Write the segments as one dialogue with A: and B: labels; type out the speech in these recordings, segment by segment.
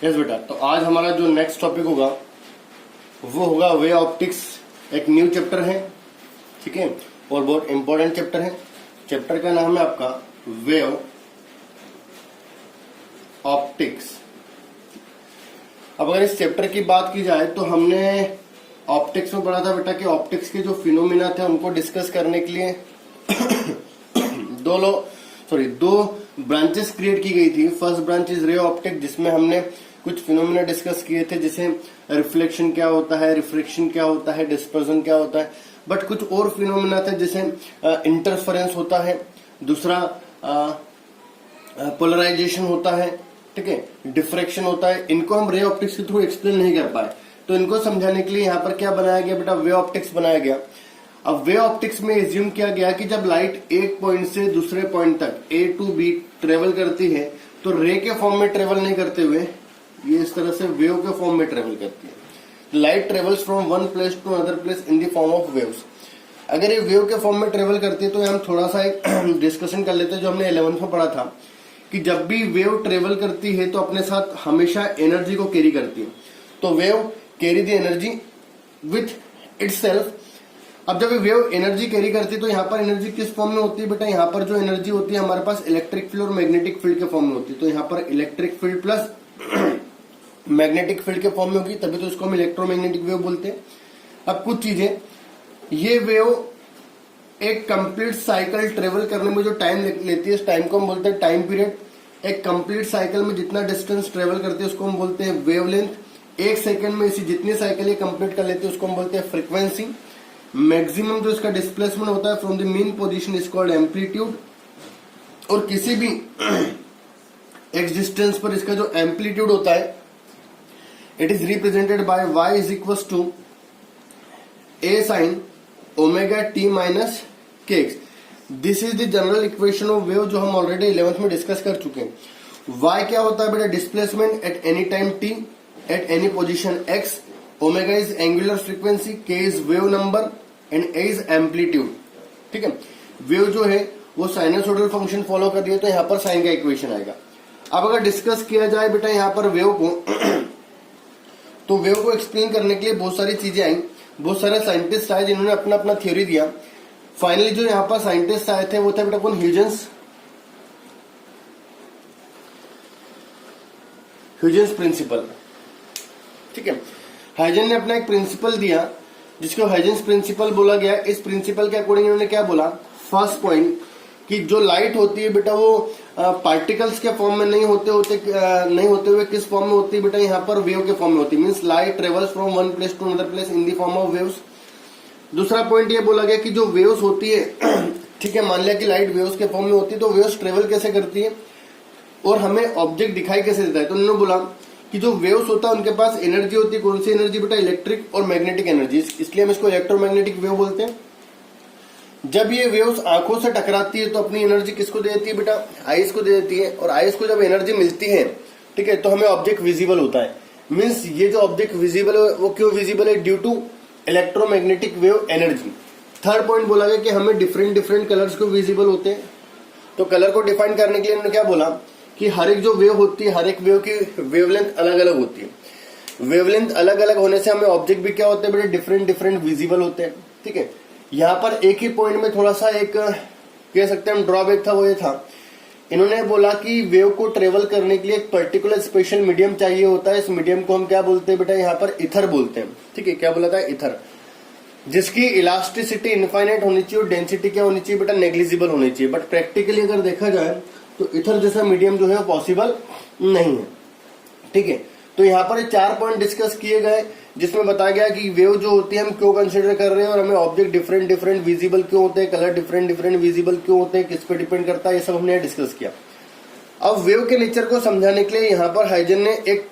A: Yes बेटा, तो आज हमारा जो नेक्स्ट टॉपिक होगा वो होगा वे ऑप्टिक्स। एक न्यू चैप्टर है, ठीक है, और बहुत इंपॉर्टेंट चैप्टर है। चैप्टर का नाम है आपका वेव ऑप्टिक्स। अब अगर इस चैप्टर की बात की जाए तो हमने ऑप्टिक्स में पढ़ा था बेटा कि ऑप्टिक्स के जो फिनोमिना थे उनको डिस्कस करने के लिए दो ब्रांचेस क्रिएट की गई थी। First branch is ray optics, जिसमें हमने कुछ फिनोमिना डिस्कस किए थे, जैसे रिफ्लेक्शन क्या होता है, रिफ्रैक्शन क्या होता है, डिस्पर्जन क्या होता है। बट कुछ और फिनोमिना थे जैसे इंटरफेरेंस होता है, दूसरा पोलराइजेशन होता है, ठीक है, डिफ्रैक्शन होता है। इनको हम रे ऑप्टिक्स के थ्रू एक्सप्लेन नहीं कर पाए, तो इनको समझाने के लिए यहाँ पर क्या बनाया गया बेटा, वे ऑप्टिक्स बनाया गया। अब वे ऑप्टिक्स में एज्यूम किया गया कि जब लाइट एक पॉइंट से दूसरे पॉइंट तक A to B ट्रेवल करती है तो रे के फॉर्म में ट्रेवल नहीं करते हुए ये इस तरह से वेव के फॉर्म में ट्रेवल करती है। Light travels from one place to other place in the form of waves. अगर ये वेव के फॉर्म में ट्रेवल करती है तो हम थोड़ा सा एक डिस्कशन कर लेते हैं जो हमने 11th में पढ़ा था कि जब भी वेव ट्रेवल करती है तो अपने साथ हमेशा एनर्जी को कैरी करती है। तो wave carry the energy with itself. अब जब वेव एनर्जी कैरी करती है तो यहाँ पर एनर्जी किस फॉर्म में होती है बेटा, यहाँ पर जो एनर्जी होती है हमारे पास इलेक्ट्रिक फील्ड और मैग्नेटिक फील्ड के फॉर्म में होती है। तो यहाँ पर electric field plus magnetic field के फॉर्म में होगी, तभी तो इसको हम इलेक्ट्रोमैग्नेटिक वेव बोलते हैं। अब कुछ चीजें, ये वेव एक कंप्लीट साइकिल ट्रेवल करने में जो टाइम लेती है इस टाइम को हम बोलते हैं टाइम पीरियड। एक कंप्लीट साइकिल में जितना डिस्टेंस ट्रेवल करती है उसको हम बोलते हैं वेवलेंथ। एक सेकंड में इसी जितनी साइकिल ये कंप्लीट कर लेती है उसको हम बोलते हैं फ्रीक्वेंसी। मैक्सिमम जो इसका डिस्प्लेसमेंट होता है from the mean position is called amplitude. और किसी भी एक्स डिस्टेंस पर इसका जो एम्पलीट्यूड होता है it is represented by y is equal to a sin omega t minus kx। This is the general equation of wave जो हम ऑलरेडी 11th में डिस्कस कर चुके हैं। y क्या होता है बेटा, displacement at any time t at any position x। Omega is angular frequency, k is wave number and a is amplitude. ठीक है, वेव जो है वो साइनसोइडल फंक्शन फॉलो कर रही है तो यहाँ पर साइन का इक्वेशन आएगा। अब अगर डिस्कस किया जाए बेटा यहाँ पर वेव को तो वेव को एक्सप्लेन करने के लिए बहुत सारी चीजें आई, बहुत सारे साइंटिस्ट आए जिन्होंने अपना अपना थ्योरी दिया। फाइनली जो यहाँ पर साइंटिस्ट आए थे वो थे बेटा कौन, ह्यूजेंस प्रिंसिपल। ठीक है, हाइजन ने अपना एक प्रिंसिपल दिया जिसको हाइजेंस प्रिंसिपल बोला गया। इस प्रिंसिपल के अकॉर्डिंग इन्होंने क्या बोला, फर्स्ट पॉइंट कि जो लाइट होती है बेटा वो पार्टिकल्स के फॉर्म में नहीं होते हुए किस फॉर्म में होती है बेटा, यहाँ पर वेव के फॉर्म में होती है। Means light travels from one place to another place in the form of waves. दूसरा पॉइंट ये बोला गया कि जो वेव्स होती है ठीक है, मान लिया कि लाइट वेव्स के फॉर्म में होती है तो वेव्स ट्रेवल कैसे करती है और हमें ऑब्जेक्ट दिखाई कैसे देता है। तो उन्होंने बोला कि जो वेव्स होता है उनके पास एनर्जी होती है, कौन सी एनर्जी बेटा, इलेक्ट्रिक और मैग्नेटिक एनर्जी, इसलिए हम इसको इलेक्ट्रोमैग्नेटिक वेव बोलते हैं। जब ये वेव्स आंखों से टकराती है तो अपनी एनर्जी किसको दे देती है बेटा, आईज को दे देती है। और आईज को जब एनर्जी मिलती है, ठीक है, तो हमें ऑब्जेक्ट विजिबल होता है। मींस ये जो ऑब्जेक्ट विजिबल है वो क्यों विजिबल है, due to electromagnetic wave energy. Third point बोला गया कि हमें डिफरेंट डिफरेंट कलर्स को विजिबल होते हैं। तो कलर को डिफाइन करने के लिए उन्होंने क्या बोला कि हर एक जो वेव होती है, हर एक वेव की वेवलेंथ अलग अलग होती है। वेवलेंथ अलग अलग होने से हमें ऑब्जेक्ट भी क्या होते हैं बेटे, डिफरेंट डिफरेंट विजिबल होते हैं। ठीक है, यहाँ पर एक ही पॉइंट में थोड़ा सा एक कह सकते हैं हम ड्रॉबैक था, वो ये था इन्होंने बोला कि वेव को ट्रेवल करने के लिए एक पर्टिकुलर स्पेशल मीडियम चाहिए होता है। इस मीडियम को हम क्या बोलते हैं बेटा, यहाँ पर इथर बोलते हैं। ठीक है, क्या बोला था, इथर, जिसकी इलास्टिसिटी इनफाइनाइट होनी चाहिए और डेंसिटी क्या होनी चाहिए बेटा, नेग्लिजिबल होनी चाहिए। बट प्रैक्टिकली अगर देखा जाए तो इथर जैसा मीडियम जो है पॉसिबल नहीं है। ठीक है, तो यहाँ पर 4 पॉइंट डिस्कस किए गए जिसमें बताया गया कि वेव जो होती है हम क्यों कंसिडर कर रहे हैं और हमें ऑब्जेक्ट डिफरेंट डिफरेंट विजिबल क्यों होते हैं, कलर डिफरेंट डिफरेंट विजिबल क्यों होते हैं, किस पे डिपेंड करता है, ये सब हमने डिस्कस किया। अब वेव के नेचर को समझाने के लिए यहाँ पर हाइजन ने एक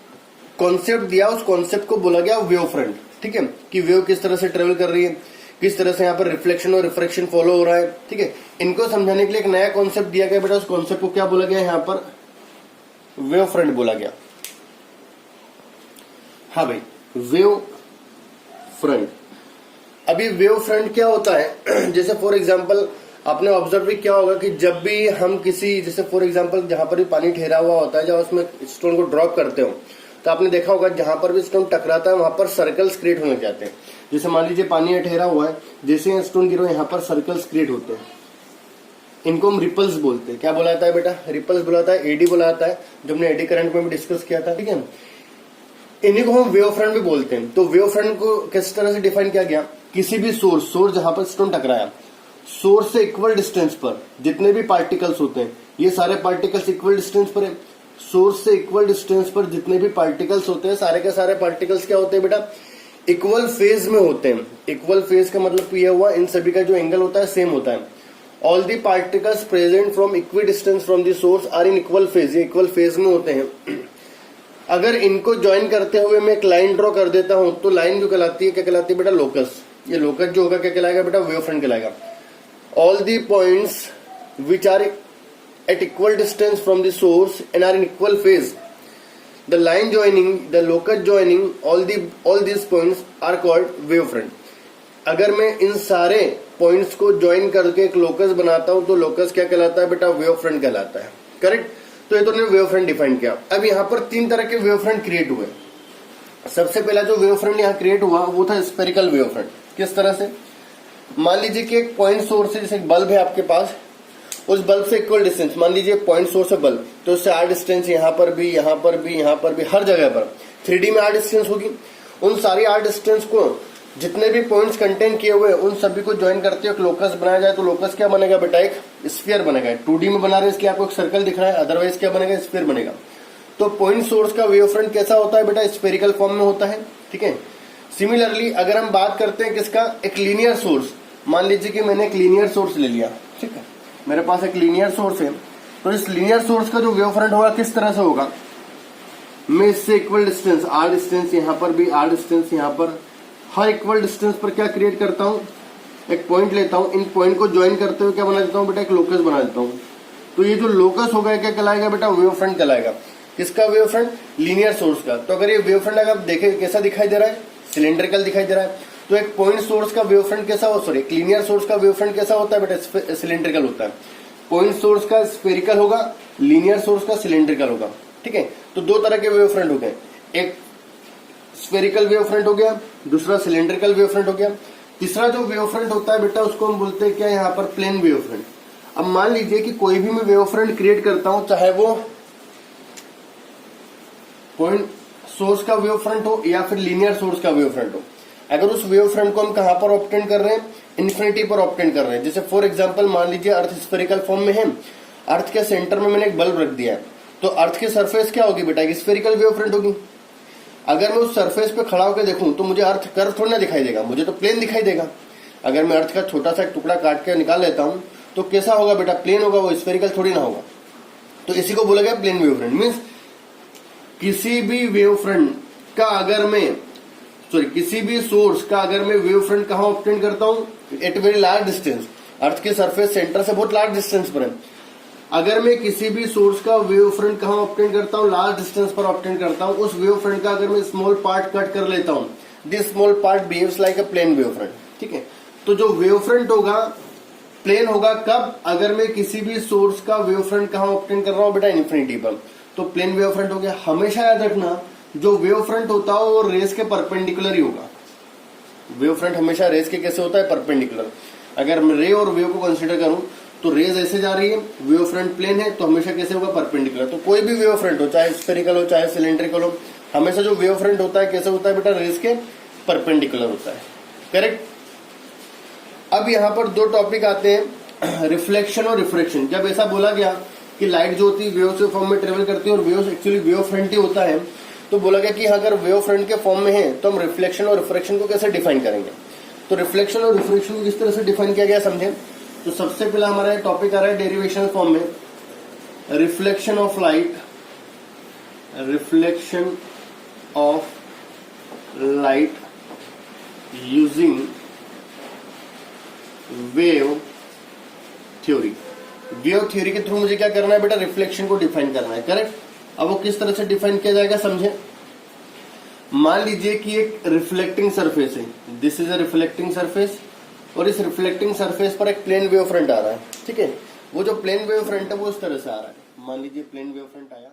A: कॉन्सेप्ट दिया, उस कॉन्सेप्ट को बोला गया वेव फ्रंट। ठीक है, कि वेव किस तरह से ट्रेवल कर रही है, किस तरह से यहाँ पर रिफ्लेक्शन और रिफ्रैक्शन फॉलो हो रहा है। ठीक है, इनको समझाने के लिए एक नया कॉन्सेप्ट दिया गया बेटा, उस कॉन्सेप्ट को क्या बोला गया, यहाँ पर वेव फ्रंट बोला गया। हाँ भाई, वेव फ्रंट। अभी वेव फ्रंट क्या होता है, जैसे फॉर एग्जांपल आपने ऑब्जर्व भी किया होगा कि जब भी हम किसी, जैसे फॉर एग्जांपल जहां पर भी पानी ठहरा हुआ होता है, जब उसमें स्टोन को ड्रॉप करते हो तो आपने देखा होगा जहां पर भी स्टोन टकराता है वहां पर सर्कल्स क्रिएट होने जाते हैं। जैसे मान लीजिए पानी में ठहरा हुआ है, जैसे स्टोन गिरो यहाँ पर सर्कल्स क्रिएट होते हैं, इनको हम रिपल्स बोलते हैं। क्या बोला जाता है बेटा? रिपल्स बोला जाता है, एडी बोला जाता है, जो हमने एडी करंट में भी डिस्कस किया था, ठीक है। इन्हीं को हम वेव फ्रंट भी बोलते हैं। तो वेव फ्रंट को किस तरह से डिफाइन किया गया? किसी भी सोर्स जहां पर स्टोन टकराया, सोर्स से इक्वल डिस्टेंस पर जितने भी पार्टिकल्स होते हैं, ये सारे पार्टिकल्स इक्वल डिस्टेंस पर है। सोर्स से इक्वल डिस्टेंस पर जितने भी पार्टिकल्स होते हैं, सारे के सारे पार्टिकल्स क्या होते हैं बेटा? इक्वल फेज में होते हैं। इक्वल फेज का मतलब ये हुआ, इन सभी का जो एंगल होता है सेम होता है। All the particles present from equidistance from the source are in equal phase, ये इक्वल फेज में होते हैं। अगर इनको ज्वाइन करते हुए मैं एक लाइन ड्रॉ कर देता हूं, तो लाइन जो कहलाती है, क्या कहलाती है बेटा? लोकस। ये लोकस जो होगा क्या कहलाएगा बेटा? वेव फ्रंट कहलाएगा। All the points which are at equal distance from the source and are in equal phase, the line joining, the locus joining all these points are called wave front. अगर मैं इन सारे points को join करके एक locus बनाता हूं, तो locus क्या कहलाता है बेटा? वेव फ्रंट कहलाता है। करेक्ट। तो ये तो ने वेव फ्रंट डिफाइन किया। अब यहाँ पर 3 तरह के वेव फ्रंट क्रिएट हुए। सबसे पहला जो वेव फ्रंट यहाँ क्रिएट हुआ वो था स्पेरिकल वेव फ्रंट। किस तरह से? मान लीजिए कि एक पॉइंट सोर्स है, जैसे एक बल्ब है आपके पास, उस बल्ब से इक्वल डिस्टेंस, मान लीजिए पॉइंट सोर्स है बल्ब, तो उससे आर डिस्टेंस यहाँ पर भी, यहाँ पर भी, यहाँ पर भी, हर जगह पर 3D में आर डिस्टेंस होगी। उन सारी आर डिस्टेंस को जितने भी पॉइंट्स कंटेन किए हुए उन सभी को ज्वाइन करते हुए एक लोकस बनाया जाए, तो लोकस क्या बनेगा बेटा? एक स्फीयर बनेगा। 2D में बना रहे इसलिए आपको एक सर्कल दिख रहा है, अदरवाइज क्या बनेगा? स्फीयर बनेगा। तो पॉइंट सोर्स का वेव फ्रंट कैसा होता है बेटा? स्फेरिकल फॉर्म में होता है, ठीक है। सिमिलरली अगर हम बात करते हैं किसका? एक लीनियर सोर्स। मान लीजिए कि मैंने एक लीनियर सोर्स ले लिया, ठीक है, मेरे पास एक लीनियर सोर्स है, तो इस लीनियर सोर्स का जो वेव फ्रंट होगा किस तरह से होगा? मैं इससे इक्वल डिस्टेंस, आर डिस्टेंस यहाँ पर भी, आर डिस्टेंस यहाँ पर, हर इक्वल डिस्टेंस पर क्या क्रिएट करता हूँ? एक पॉइंट लेता हूँ, इन पॉइंट को ज्वाइन करते हुए क्या बना देता हूँ बेटा? एक लोकस बना देता हूँ। तो ये जो लोकस होगा क्या कहलाएगा बेटा? वेव फ्रंट कहलाएगा। किसका वेव फ्रंट? लीनियर सोर्स का। तो अगर ये वेव फ्रंट अगर आप देखें कैसा दिखाई दे रहा है? सिलेंड्रिकल दिखाई दे रहा है। तो एक पॉइंट सोर्स का वेव फ्रंट कैसा हो, सॉरी, एक लीनियर सोर्स का वेव फ्रंट कैसा होता है बेटा? सिलेंड्रिकल होता है। पॉइंट सोर्स का स्फेरिकल होगा, लीनियर सोर्स का सिलेंड्रिकल होगा, ठीक है। तो 2 तरह के वेव फ्रंट हो गए, एक स्फेरिकल वेव फ्रंट हो गया, दूसरा सिलेंड्रिकल वेव फ्रंट हो गया। तीसरा जो वेव फ्रंट होता है बेटा उसको हम बोलते हैं क्या? यहाँ पर प्लेन वेव फ्रंट। अब मान लीजिए कि कोई भी मैं वेव फ्रंट क्रिएट करता हूं, चाहे वो पॉइंट सोर्स का वेव फ्रंट हो या फिर लीनियर सोर्स का वेव फ्रंट हो, अगर उस वेव फ्रंट को हम कहां पर ऑब्टेन कर रहे हैं? इन्फिनिटी पर ऑब्टेन कर रहे हैं। जैसे फॉर एग्जांपल मान लीजिए अर्थ स्फेरिकल फॉर्म में है, अर्थ के सेंटर में मैंने एक बल्ब रख दिया है, तो अर्थ की सरफेस क्या होगी बेटा? स्फेरिकल वेव फ्रंट होगी। अगर मैं उस सरफेस पे खड़ा होकर देखूं तो मुझे अर्थ कर्व थोड़ा ना दिखाई देगा, मुझे तो प्लेन दिखाई देगा। अगर मैं अर्थ का छोटा सा टुकड़ा काट के निकाल लेता हूं तो कैसा होगा बेटा? प्लेन होगा, वो स्फेरिकल थोड़ी ना होगा। तो इसी को बोला गया प्लेन वेव फ्रंट। मीन्स किसी भी वेव फ्रंट का अगर मैं, सॉरी, किसी भी सोर्स का अगर मैं वेव फ्रंट कहां ऑब्टेन करता हूं? एट वेरी लार्ज डिस्टेंस, अर्थ के सरफेस सेंटर से बहुत लार्ज डिस्टेंस पर है। अगर मैं किसी भी सोर्स का वेव फ्रंट कहां ऑब्टेन करता हूं? लार्ज डिस्टेंस पर ऑब्टेन करता हूं। उस वेव फ्रंट का अगर मैं स्मॉल पार्ट कट कर लेता हूं, this small part behaves like a plane wave front, ठीक है। तो जो वेव फ्रंट होगा प्लेन होगा कब? अगर मैं किसी भी सोर्स का वेव फ्रंट कहां ऑब्टेन कर रहा हूं बेटा? इन्फिनिटी पर, तो प्लेन वेव फ्रंट हो गया। हमेशा याद रखना जो वेव फ्रंट होता है वो रेस के परपेंडिकुलर ही होगा। वेव फ्रंट हमेशा रेस के कैसे होता है? परपेंडिकुलर। अगर मैं रे और वेव को कंसीडर करूं तो रेज ऐसे जा रही है, वेव फ्रंट प्लेन है, तो हमेशा कैसे होगा? परपेंडिकुलर। तो कोई भी वेव फ्रंट हो, चाहे स्फेरिकल हो चाहे सिलेंड्रिकल हो, हमेशा जो वेव फ्रंट होता है कैसे होता है बेटा? रेज के परपेंडिकुलर होता है। करेक्ट। अब यहाँ पर 2 टॉपिक आते हैं, रिफ्लेक्शन और रिफ्रैक्शन। जब ऐसा बोला गया कि लाइट जो होती है वेव के फॉर्म में ट्रेवल करती है और वेव एक्चुअली वेव फ्रंट ही होता है, तो बोला गया कि अगर वेव फ्रंट के फॉर्म में है तो हम रिफ्लेक्शन और रिफ्रैक्शन को कैसे डिफाइन करेंगे? तो रिफ्लेक्शन और रिफ्रैक्शन को किस तरह से डिफाइन किया गया समझे। तो सबसे पहला हमारा टॉपिक आ रहा है डेरिवेशन फॉर्म में, reflection of light, reflection of light using wave theory. Wave theory के थ्रू मुझे क्या करना है बेटा? रिफ्लेक्शन को डिफाइन करना है। करेक्ट। अब वो किस तरह से डिफाइन किया जाएगा समझे। मान लीजिए कि एक रिफ्लेक्टिंग सरफेस है, this is a reflecting surface, और इस रिफ्लेक्टिंग सरफेस पर एक प्लेन वेव फ्रंट आ रहा है, ठीक है। वो जो प्लेन वेव फ्रंट है वो इस तरह से आ रहा है। मान लीजिए प्लेन वेव फ्रंट आया,